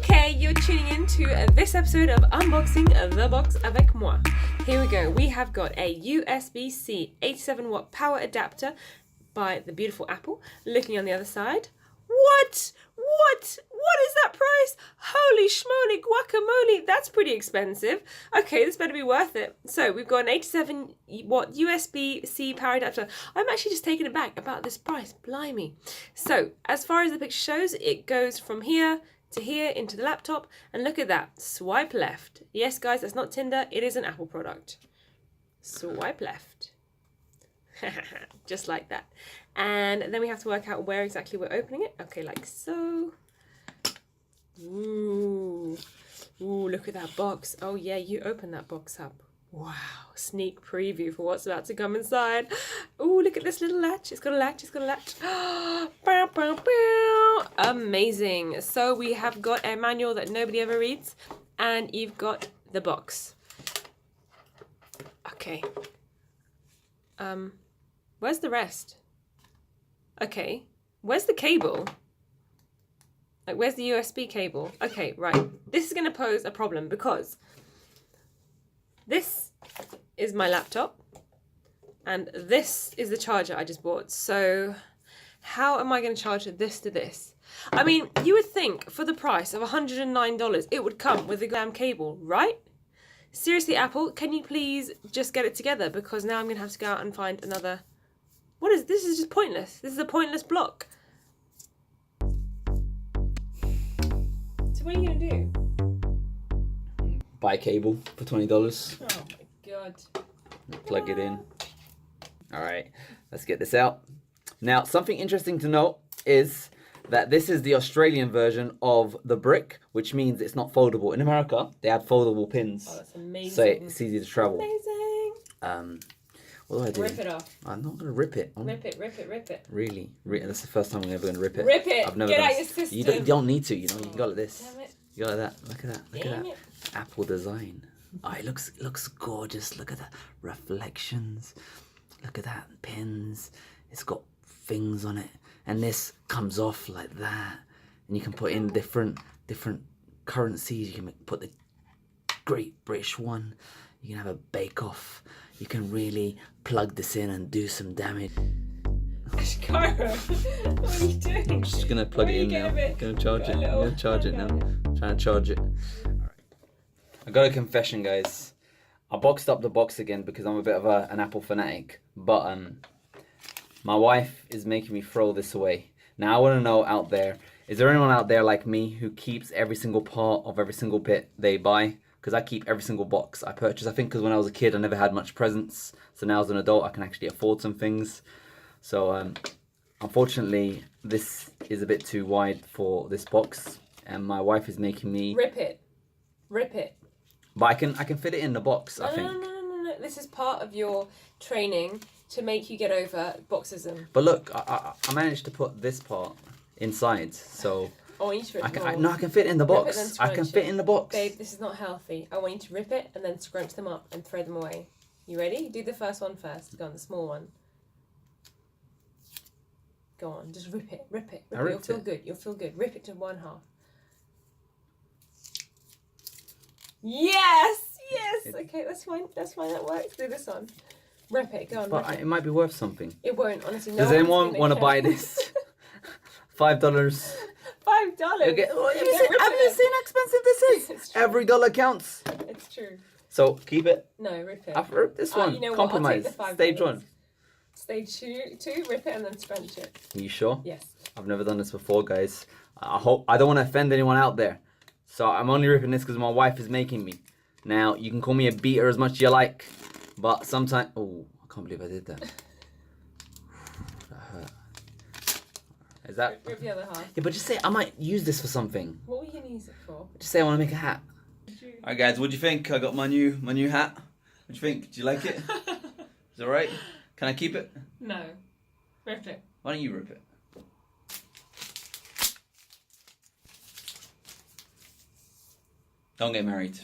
Okay, you're tuning in to this episode of Unboxing the Box avec moi. Here we go. We have got a USB-C 87 watt power adapter by the beautiful Apple. Looking on the other side. What? What is that price? Holy schmoly guacamole, that's pretty expensive. Okay, this better be worth it. So we've got an 87 watt USB-C power adapter. I'm actually just taken aback about this price, blimey. So as far as the picture shows, it goes from here to here into the laptop, and look at that, swipe left. Yes guys, that's not Tinder, it is an Apple product. Swipe left. Just like that. And then we have to work out where exactly we're opening it. Okay, like so. Ooh, look at that box. Oh yeah, you open that box up. Wow, sneak preview for what's about to come inside. Ooh, look at this little latch. It's got a latch, Bow, bow, bow. Amazing. So we have got a manual that nobody ever reads, and you've got the box. Okay. Where's the rest? Okay, where's the cable? Like, where's the USB cable? Okay, right. This is going to pose a problem because this is my laptop and this is the charger I just bought. So how am I going to charge this to this? I mean, you would think for the price of $109, it would come with a damn cable, right? Seriously, Apple, can you please just get it together? Because now I'm going to have to go out and find another... What is this? This is just pointless. This is a pointless block. So what are you going to do? Buy a cable for $20. Oh my god. Plug it in. Alright, let's get this out. Now, something interesting to note is that this is the Australian version of the brick, which means it's not foldable. In America, they have foldable pins. Oh, that's amazing. So it's easy to travel. Amazing. What do I do? Rip it off. I'm not going to rip it. Rip it. Really? That's the first time I'm ever going to rip it. Rip it. I've never Get done out your this. system. You don't need to, you know. You can go like this. Damn it. You go like that. Look at that. Look Damn at that. it. Apple design. Oh, it looks gorgeous. Look at the reflections. Look at that. Pins. It's got things on it. And this comes off like that. And you can put in different currencies. You can put the Great British one. You can have a bake-off. You can really plug this in and do some damage. Ashkara, what are you doing? I'm just gonna plug it in now. I'm gonna charge it. I'm gonna charge it now. I'm trying to charge it. Alright. I got a confession, guys. I boxed up the box again because I'm a bit of an Apple fanatic. But my wife is making me throw this away. Now I want to know out there, is there anyone out there like me who keeps every single part of every single bit they buy? Because I keep every single box I purchase. I think because when I was a kid I never had much presents. So now as an adult I can actually afford some things. So unfortunately this is a bit too wide for this box. And my wife is making me... Rip it. But I can fit it in the box, I think. No. This is part of your training to make you get over boxism. But look, I managed to put this part inside, so... I want you to rip it all. No, I can fit it in the box. I can fit in the box. Babe, this is not healthy. I want you to rip it and then scrunch them up and throw them away. You ready? Do the first one first. Go on, the small one. Go on, just rip it. You'll feel good. Rip it to one half. Yes! Okay, that's fine. That works. Do this one. Rip it. Go on. But it might be worth something. It won't, honestly. Does anyone want to buy this? $5. $5. Okay. Have you seen how expensive this is? Every dollar counts. It's true. So keep it. No, rip it. I've ripped this one. You know Compromise. What? I'll take the $5. Stage 1. Stage two, rip it and then scrunch it. Are you sure? Yes. I've never done this before, guys. I don't want to offend anyone out there. So I'm only ripping this because my wife is making me. Now, you can call me a beater as much as you like. But sometimes... Oh, I can't believe I did that. That hurt. Is that... Rip the other half. Yeah, but just say I might use this for something. What were you going to use it for? Just say I want to make a hat. Alright guys, what do you think? I got my new hat. What do you think? Do you like it? Is it alright? Can I keep it? No. Rip it. Why don't you rip it? Don't get married.